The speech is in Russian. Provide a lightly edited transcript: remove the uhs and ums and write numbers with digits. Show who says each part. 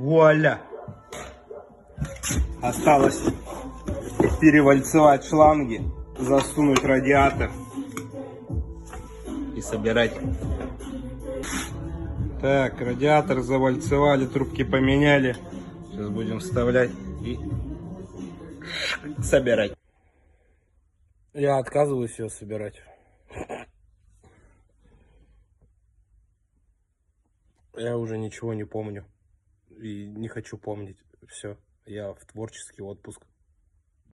Speaker 1: Вуаля! Осталось перевальцевать шланги, засунуть радиатор и собирать. Так, радиатор завальцевали, трубки поменяли. Сейчас будем вставлять и собирать. Я отказываюсь ее собирать. Я уже ничего не помню. И не хочу помнить. Все, я в творческий отпуск.